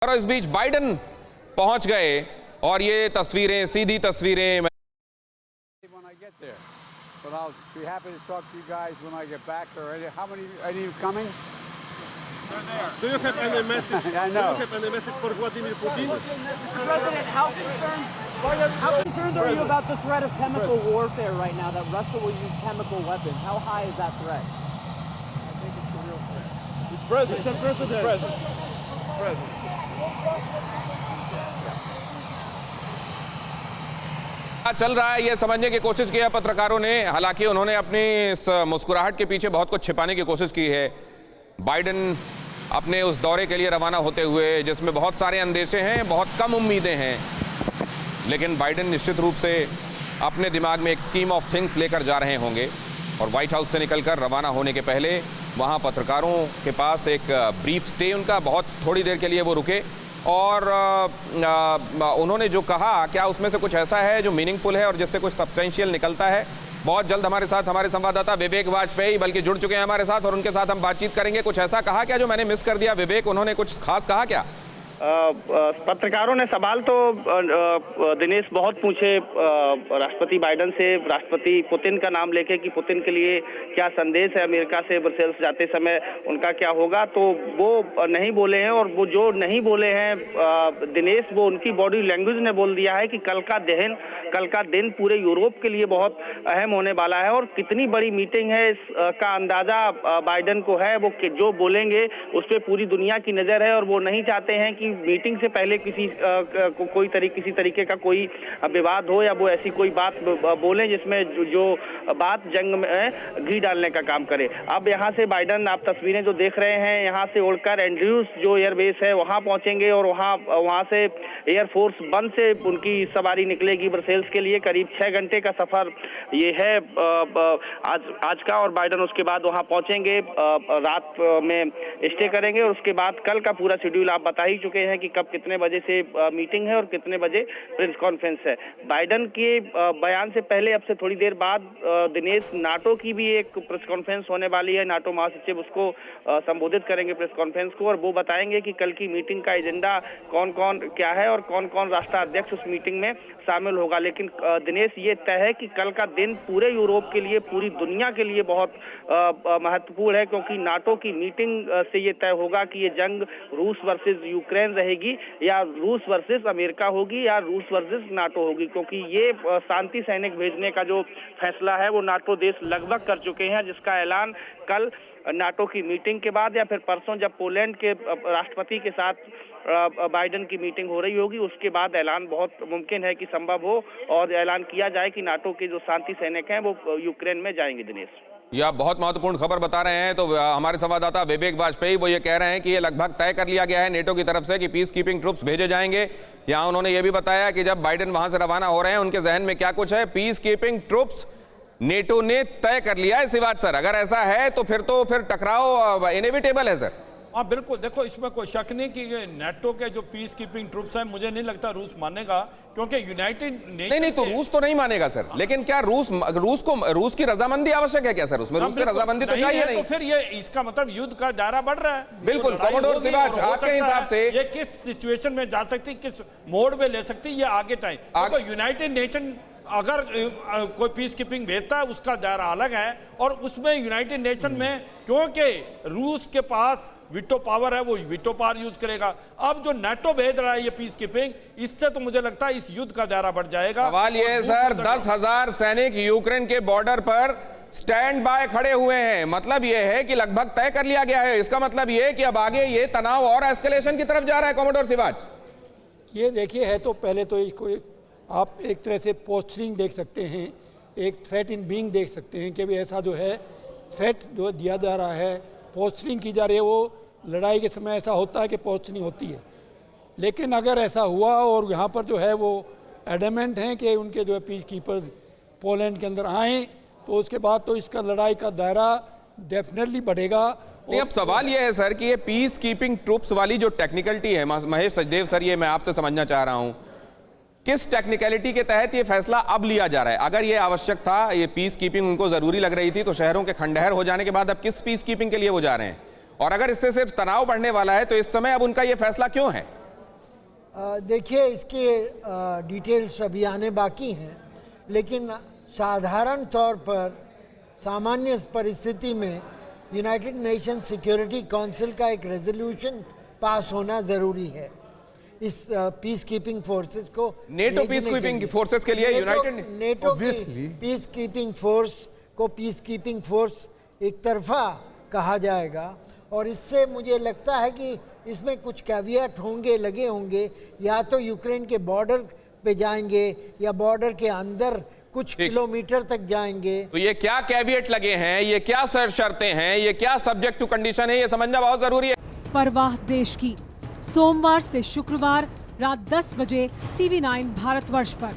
और इस बीच बाइडेन पहुंच गए और ये तस्वीरें, सीधी तस्वीरें But I'll be happy to talk to you guys when I get back. Or how many are you coming? They're there. Do you have any message? I know. Do you have any message for Vladimir Putin? President, how concerned are you about the threat of chemical warfare right now, that Russia will use chemical weapons? How high is that threat? I think it's a real threat. It's present. It's a president. Present. चल रहा है, ये समझने की कोशिश की है पत्रकारों ने। हालांकि उन्होंने अपनी इस मुस्कुराहट के पीछे बहुत कुछ छिपाने की कोशिश की है। बाइडेन अपने उस दौरे के लिए रवाना होते हुए, जिसमें बहुत सारे अंदेशे हैं, बहुत कम उम्मीदें हैं, लेकिन बाइडेन निश्चित रूप से अपने दिमाग में एक स्कीम ऑफ थिंग्स लेकर जा रहे होंगे। और व्हाइट हाउस से निकलकर रवाना होने के पहले वहाँ पत्रकारों के पास एक ब्रीफ स्टे उनका, बहुत थोड़ी देर के लिए वो रुके और उन्होंने जो कहा, क्या उसमें से कुछ ऐसा है जो मीनिंगफुल है और जिससे कुछ सब्सटेंशियल निकलता है? बहुत जल्द हमारे साथ हमारे संवाददाता विवेक वाजपेयी बल्कि जुड़ चुके हैं हमारे साथ और उनके साथ हम बातचीत करेंगे। कुछ ऐसा कहा क्या जो मैंने मिस कर दिया? विवेक, उन्होंने कुछ खास कहा क्या? पत्रकारों ने सवाल तो दिनेश बहुत पूछे राष्ट्रपति बाइडेन से, राष्ट्रपति पुतिन का नाम लेके कि पुतिन के लिए क्या संदेश है अमेरिका से ब्रसेल्स जाते समय, उनका क्या होगा, तो वो नहीं बोले हैं। और वो जो नहीं बोले हैं दिनेश, वो उनकी बॉडी लैंग्वेज ने बोल दिया है कि कल का दिन पूरे यूरोप के लिए बहुत अहम होने वाला है। और कितनी बड़ी मीटिंग है इसका अंदाजा बाइडेन को है। वो जो बोलेंगे उस पर पूरी दुनिया की नज़र है और वो नहीं चाहते हैं कि मीटिंग से पहले किसी तरीके का कोई विवाद हो या वो ऐसी कोई बात बोले जिसमें जो बात जंग में घी डालने का काम करे। अब यहाँ से बाइडेन, आप तस्वीरें जो देख रहे हैं, यहाँ से उड़कर एंड्रयूज जो एयरबेस है वहाँ पहुँचेंगे और वहाँ से एयरफोर्स वन से उनकी सवारी निकलेगी ब्रसेल्स के लिए। करीब 6 घंटे का सफर ये है आज का। और बाइडेन उसके बाद वहाँ पहुँचेंगे, रात में स्टे करेंगे और उसके बाद कल का पूरा शेड्यूल आप बता ही चुके हैं कि कब कितने बजे से मीटिंग है और कितने बजे प्रेस कॉन्फ्रेंस है। बाइडेन के बयान से पहले अब से थोड़ी देर बाद दिनेश, नाटो की भी एक प्रेस कॉन्फ्रेंस होने वाली है। नाटो महासचिव उसको संबोधित करेंगे प्रेस कॉन्फ्रेंस को और वो बताएंगे कि कल की मीटिंग का एजेंडा कौन कौन क्या है और कौन कौन राष्ट्राध्यक्ष उस मीटिंग में शामिल होगा। लेकिन दिनेश, ये तय है कि कल का दिन पूरे यूरोप के लिए, पूरी दुनिया के लिए बहुत महत्वपूर्ण है, क्योंकि नाटो की मीटिंग से ये तय होगा कि ये जंग रूस वर्सेस यूक्रेन रहेगी या रूस वर्सेस अमेरिका होगी या रूस वर्सेस नाटो होगी। क्योंकि ये शांति सैनिक भेजने का जो फैसला है वो नाटो देश लगभग कर चुके हैं, जिसका ऐलान कल नाटो की मीटिंग के बाद या फिर परसों जब पोलैंड के राष्ट्रपति के साथ बाइडेन की मीटिंग हो रही होगी, उसके बाद ऐलान बहुत मुमकिन है कि संभव हो और ऐलान किया जाए कि नाटो के जो शांति सैनिक हैं वो यूक्रेन में जाएंगे। दिनेश, यह आप बहुत महत्वपूर्ण खबर बता रहे हैं। तो हमारे संवाददाता विवेक वाजपेयी वो ये कह रहे हैं कि ये लगभग तय कर लिया गया है नेटो की तरफ से कि पीस कीपिंग ट्रुप्स भेजे जाएंगे। यहाँ उन्होंने ये भी बताया कि जब बाइडेन वहां से रवाना हो रहे हैं उनके जहन में क्या कुछ है। पीस कीपिंग ट्रुप्स नेटो ने तय कर लिया है सिवाज सर, अगर ऐसा है तो फिर टकराव इनएविटेबल है सर। हाँ बिल्कुल, देखो इसमें कोई शक नहीं कि नेटो के जो पीस कीपिंग ट्रुप्स हैं, मुझे नहीं लगता रूस मानेगा, क्योंकि यूनाइटेड नेशन नहीं तो रूस तो नहीं मानेगा सर, लेकिन क्या रूस की रजामंदी आवश्यक है क्या सर? उसमें रूस की रजामंदी तो चाहिए नहीं। तो फिर ये इसका मतलब युद्ध का दायरा बढ़ रहा है। बिल्कुल कमोडोर सिवाज, आपके हिसाब से ये किस सिचुएशन में जा सकती, किस मोड में ले सकती, ये आगे टाइम। तो यूनाइटेड नेशन अगर कोई पीस कीपिंग भेजता है उसका दायरा अलग है, और उसमें यूनाइटेड नेशन में क्योंकि रूस के पास वीटो पावर है, वो वीटो पावर यूज करेगा। अब जो नाटो भेज रहा है ये पीस कीपिंग, इससे तो मुझे लगता है इस युद्ध का दायरा बढ़ जाएगा। सवाल ये है सर, 10,000 सैनिक यूक्रेन के बॉर्डर पर स्टैंड बाय खड़े हुए हैं, मतलब ये है कि लगभग तय कर लिया गया है। इसका मतलब ये है कि अब आगे ये तनाव और एस्केलेशन की तरफ जा रहा है। कमोडोर सिवाज, ये देखिए, है तो पहले तो कोई आप एक तरह से पोस्टरिंग देख सकते हैं, एक थ्रेट इन बीइंग देख सकते हैं कि भी ऐसा जो है थ्रेट जो दिया जा रहा है, पोस्टरिंग की जा रही है। वो लड़ाई के समय ऐसा होता है कि पोस्टरिंग होती है, लेकिन अगर ऐसा हुआ और यहाँ पर जो है वो एडमेंट हैं कि उनके जो है पीस कीपर्स पोलैंड के अंदर आएँ, तो उसके बाद तो इसका लड़ाई का दायरा डेफिनेटली बढ़ेगा। अब सवाल यह है सर कि ये पीस कीपिंग ट्रुप्स वाली जो टेक्निकलिटी है, महेश सचदेव सर, ये मैं आपसे समझना चाह रहा हूँ, किस टेक्निकलिटी के तहत ये फैसला अब लिया जा रहा है? अगर ये आवश्यक था, ये पीस कीपिंग उनको जरूरी लग रही थी, तो शहरों के खंडहर हो जाने के बाद अब किस पीस कीपिंग के लिए वो जा रहे हैं? और अगर इससे सिर्फ तनाव बढ़ने वाला है तो इस समय अब उनका ये फैसला क्यों है? देखिए इसके डिटेल्स अभी आने बाकी हैं, लेकिन साधारण तौर पर सामान्य परिस्थिति में यूनाइटेड नेशन सिक्योरिटी काउंसिल का एक रेजोल्यूशन पास होना ज़रूरी है इस पीस कीपिंग फोर्सेस को। नेटो पीस कीपिंग फोर्सेस के लिए United NATO peace keeping force को पीस कीपिंग फोर्स एक तरफा कहा जाएगा, और इससे मुझे लगता है कि इसमें कुछ कैविएट होंगे, लगे होंगे, या तो यूक्रेन के बॉर्डर पे जाएंगे या बॉर्डर के अंदर कुछ किलोमीटर तक जाएंगे। तो ये क्या कैविएट लगे हैं, ये क्या शर्तें हैं, ये क्या सब्जेक्ट टू कंडीशन है, ये समझना बहुत जरूरी है। परवाह देश की, सोमवार से शुक्रवार रात 10 बजे TV9 भारतवर्ष पर।